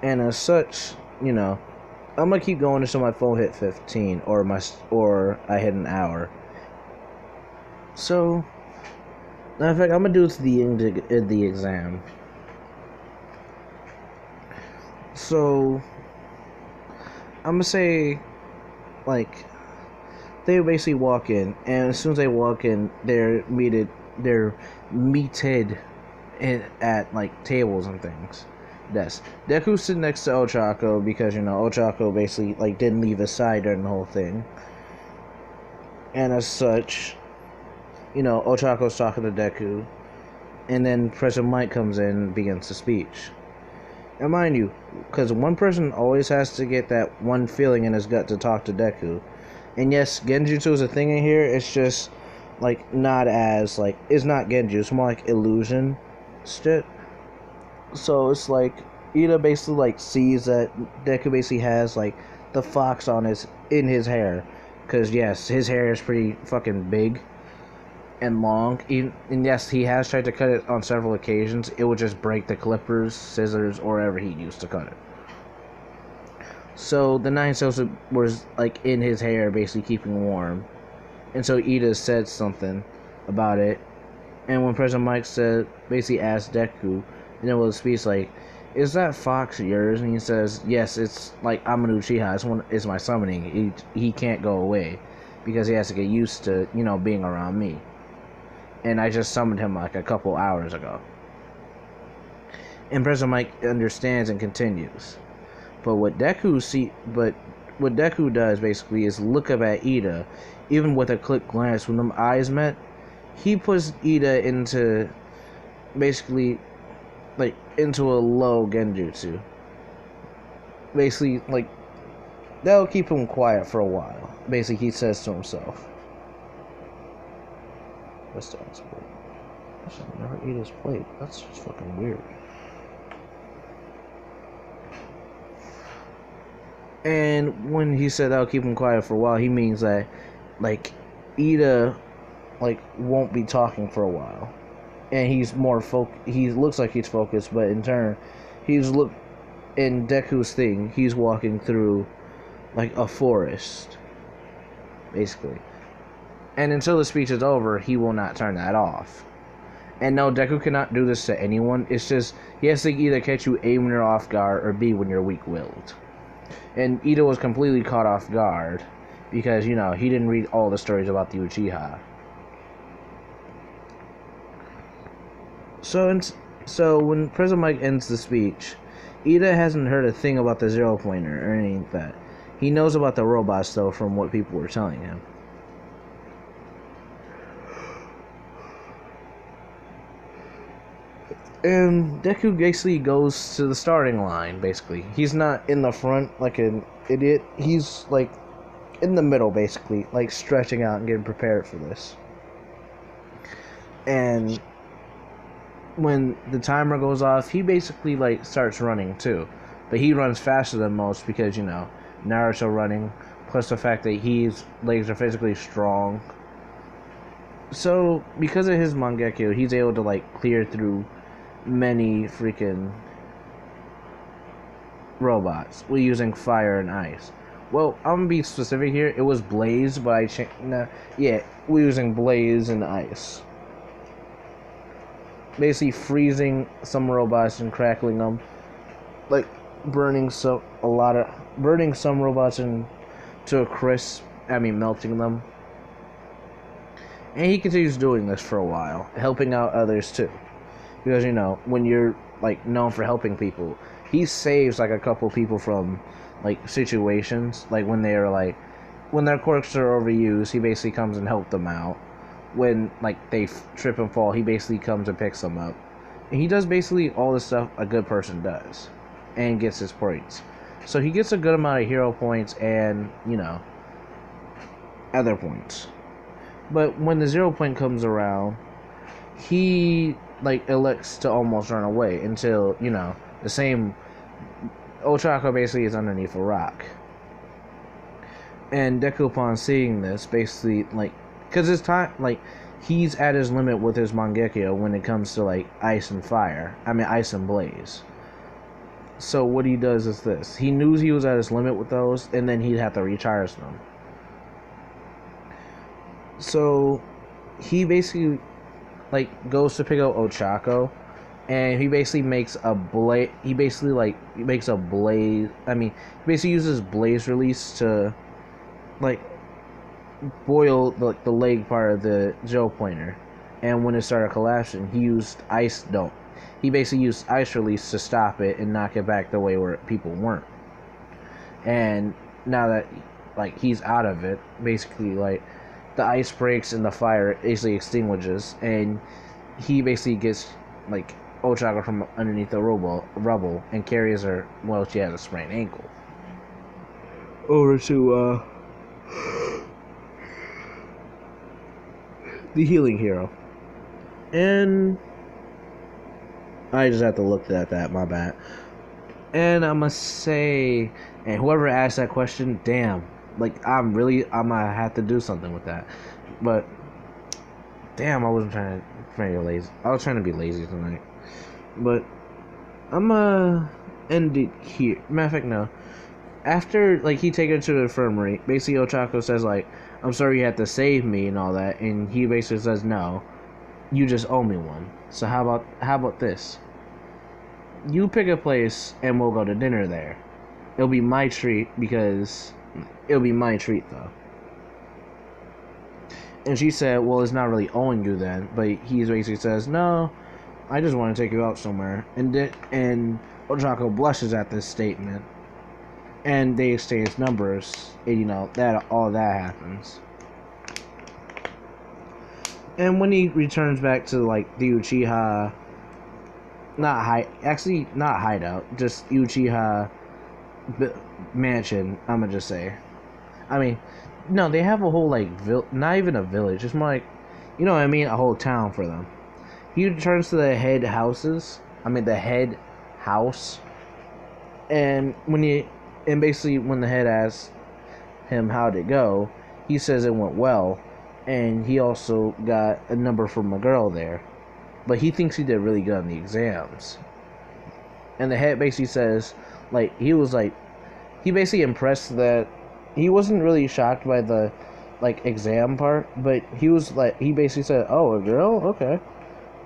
And as such, I'm gonna keep going until my phone hit 15 or I hit an hour. So, in fact, I'm gonna do it to the end of the exam. So, I'm gonna say, they basically walk in, and as soon as they walk in, they're meted at tables and things. Yes, Deku's sitting next to Ochako because Ochako basically didn't leave his side during the whole thing, and as such, Ochako's talking to Deku, and then President Mike comes in and begins the speech. And mind you, because one person always has to get that one feeling in his gut to talk to Deku. And yes, Genjutsu is a thing in here. It's just not as it's not Genjutsu. It's more illusion shit. So it's Ida basically sees that Deku basically has the fox in his hair, because yes, his hair is pretty fucking big. and long. And yes, he has tried to cut it on several occasions. It would just break the clippers, scissors, or whatever he used to cut it. So the 9 cells was like in his hair, basically keeping warm. And so Ida said something about it. And when President Mike basically asked Deku, and it was a speech like, "Is that fox yours?" And he says, "Yes, it's like I'm an Uchiha. It's my summoning. He can't go away because he has to get used to being around me. And I just summoned him like a couple hours ago." And President Mike understands and continues. But what Deku does basically is look up at Ida, even with a quick glance. When them eyes met, he puts Ida into basically like into a low genjutsu. Basically, like that'll keep him quiet for a while. Basically, he says to himself. What's that plate? I should never eat his plate. That's just fucking weird. And when he said that'll keep him quiet for a while, he means that like Ida won't be talking for a while. And he's more he looks like he's focused, but in turn in Deku's thing, he's walking through like a forest, basically. And until the speech is over, he will not turn that off. And no, Deku cannot do this to anyone. It's just he has to either catch you A when you're off guard or B when you're weak-willed. And Ida was completely caught off guard because he didn't read all the stories about the Uchiha. So when President Mike ends the speech, Ida hasn't heard a thing about the Zero Pointer or anything like that. He knows about the robots though from what people were telling him. And Deku basically goes to the starting line, basically. He's not in the front like an idiot. He's like in the middle, basically, like stretching out and getting prepared for this. And when the timer goes off, he basically like starts running too. But he runs faster than most because, Naruto running, plus the fact that his legs are physically strong. So, because of his Mangekyo, he's able to like clear through many freaking robots. We're using fire and ice. Well, I'm gonna be specific here. It was blaze, but I changed. Yeah, we're using blaze and ice. Basically, freezing some robots and crackling them, like burning some robots into a crisp. Melting them. And he continues doing this for a while, helping out others too. Because, when you're, like, known for helping people, he saves, like, a couple people from, like, situations. Like, when their quirks are overused, he basically comes and helps them out. When, like, they trip and fall, he basically comes and picks them up. And he does basically all the stuff a good person does. And gets his points. So he gets a good amount of hero points and, other points. But when the 0 point comes around, he elects to almost run away until the same Ochako basically is underneath a rock. And Deku, upon seeing this, basically because it's time he's at his limit with his Mangekyo when it comes to ice and fire. Ice and blaze. So what he does is this: he knew he was at his limit with those, and then he'd have to recharge them. So he basically goes to pick up Ochako, and he basically makes a blaze. He basically makes a blaze. He basically uses blaze release to boil the leg part of the 0 pointer, and when it started collapsing, he used ice. He basically used ice release to stop it and knock it back the way where people weren't. And now that he's out of it, basically the ice breaks and the fire easily extinguishes, and he basically gets Ochako from underneath the rubble and carries her. Well, she has a sprained ankle. Over to the healing hero, and I just have to look at that. My bad. And I must say, and whoever asked that question, damn. I might have to do something with that. But Damn, I wasn't trying to be lazy. I was trying to be lazy tonight. But I'm end it here. Matter of fact, no. After like he take her to the infirmary, basically Ochako says like, "I'm sorry you had to save me and all that," and he basically says, "No, you just owe me one. So how about this? You pick a place and we'll go to dinner there. It'll be my treat because it'll be my treat though." And she said, "Well, it's not really owing you then," but he basically says, "No, I just want to take you out somewhere." And Ochako blushes at this statement. And they exchange numbers, and that all that happens. And when he returns back to like the Uchiha, not hideout, just Uchiha mansion. I'ma just say, I mean, no, they have a whole like not even a village. It's more like, you know what I mean, a whole town for them. He returns to the head house, and basically when the head asks him how'd it go, he says it went well, and he also got a number from a girl there, but he thinks he did really good on the exams. And the head basically says he basically impressed that he wasn't really shocked by the exam part, but he basically said, "Oh, a girl, okay."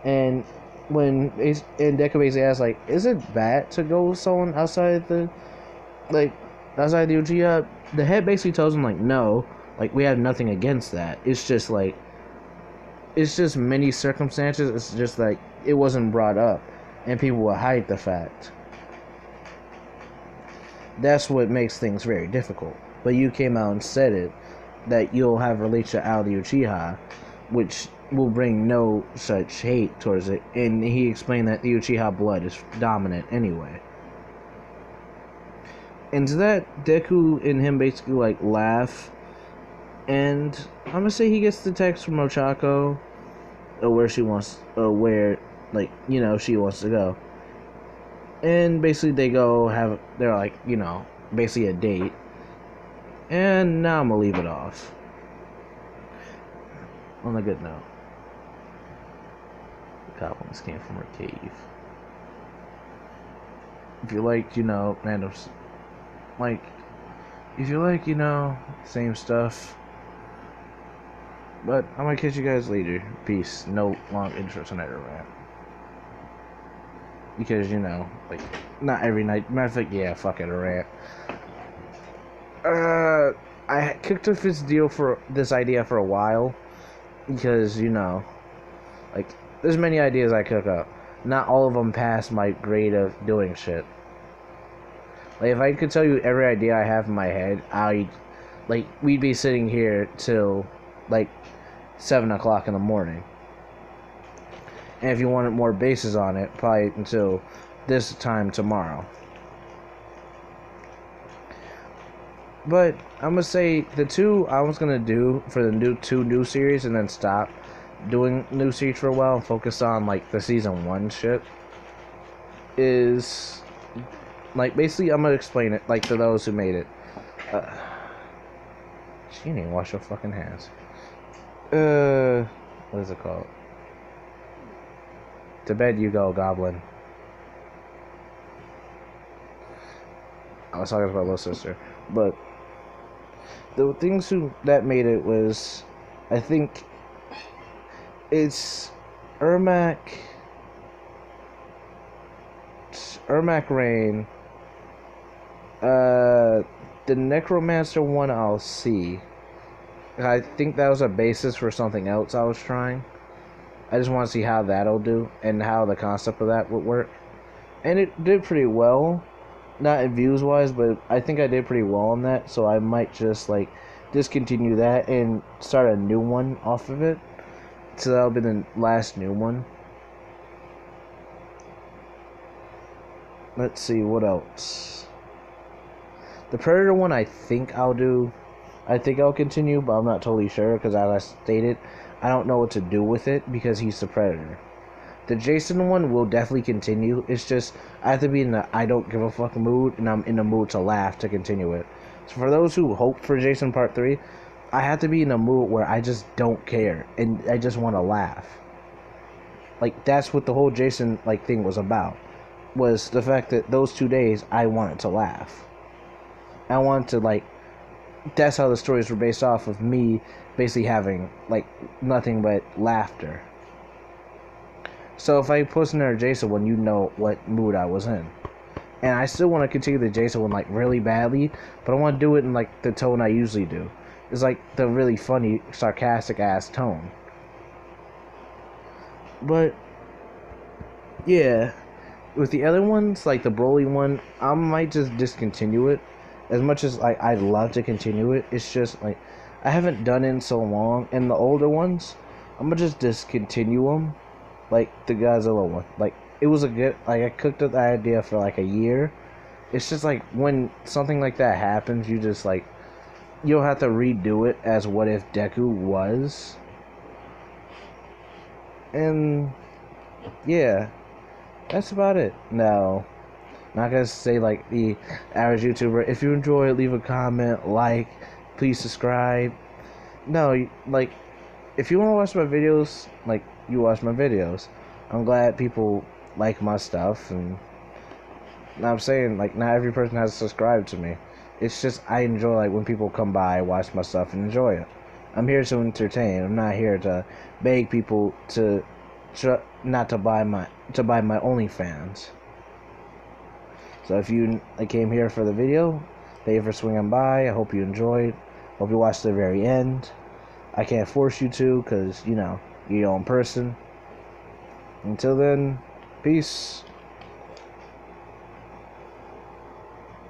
And Deku basically asked is it bad to go with someone outside the Uchiha? The head basically tells him no, we have nothing against that. It's just many circumstances. It's just it wasn't brought up, and people will hide the fact. That's what makes things very difficult. But you came out and said it, that you'll have a relationship out of the Uchiha, which will bring no such hate towards it. And he explained that the Uchiha blood is dominant anyway. And to that, Deku and him basically laugh, and I'm gonna say he gets the text from Ochako, where she wants, she wants to go, and basically they're basically a date, and now I'm gonna leave it off on a good note. The goblins came from her cave. If you random. If you same stuff. But I'm gonna catch you guys later. Peace. No long intro tonight or rant. Because, not every night. Matter of fact, yeah, fuck it, a rant. I kicked off this idea for a while. Because, there's many ideas I cook up. Not all of them pass my grade of doing shit. If I could tell you every idea I have in my head, we'd be sitting here till 7 o'clock in the morning. And if you wanted more bases on it, probably until this time tomorrow. But I'm gonna say the two I was gonna do for the two new series, and then stop doing new series for a while and focus on the season 1 shit, is basically I'm gonna explain it to those who made it. She didn't even wash her fucking hands. What is it called? To bed you go, goblin. I was talking about little sister, but the things that made it was, I think it's Ermac Rain. The Necromancer one I'll see. I think that was a basis for something else I was trying. I just want to see how that'll do and how the concept of that would work. And it did pretty well. Not in views wise, but I think I did pretty well on that. So I might just discontinue that and start a new one off of it. So that'll be the last new one. Let's see, what else? The Predator one I think I'll do. I think I'll continue, but I'm not totally sure, because as I stated, I don't know what to do with it because he's the Predator. The Jason one will definitely continue. It's just, I have to be in the I don't give a fuck mood, and I'm in the mood to laugh to continue it. So for those who hope for Jason Part 3, I have to be in a mood where I just don't care and I just want to laugh. Like that's what the whole Jason like thing was about. Was the fact that those 2 days I wanted to laugh. I wanted to like. That's how the stories were based off of me basically having like nothing but laughter. So if I post another Jason one, you know what mood I was in. And I still want to continue the Jason one like really badly, but I want to do it in like the tone I usually do. It's like the really funny, sarcastic ass tone. But yeah, with the other ones, like the Broly one, I might just discontinue it. As much as like I'd love to continue it, it's just like I haven't done it in so long. And the older ones, I'm gonna just discontinue them. Like the Godzilla one, like it was a good. Like I cooked up the idea for like a year. It's just like when something like that happens, you just like you'll have to redo it as what if Deku was. And yeah, that's about it. No, not gonna say like the average YouTuber. If you enjoy it, leave a comment, like, please subscribe. No, like if you want to watch my videos, like you watch my videos. I'm glad people like my stuff, and I'm saying like not every person has to subscribe to me. It's just I enjoy like when people come by, watch my stuff, and enjoy it. I'm here to entertain. I'm not here to beg people to not to buy my OnlyFans. So if you came here for the video, thank you for swinging by. I hope you enjoyed. Hope you watched the very end. I can't force you to, because, you know, you're your own person. Until then, peace.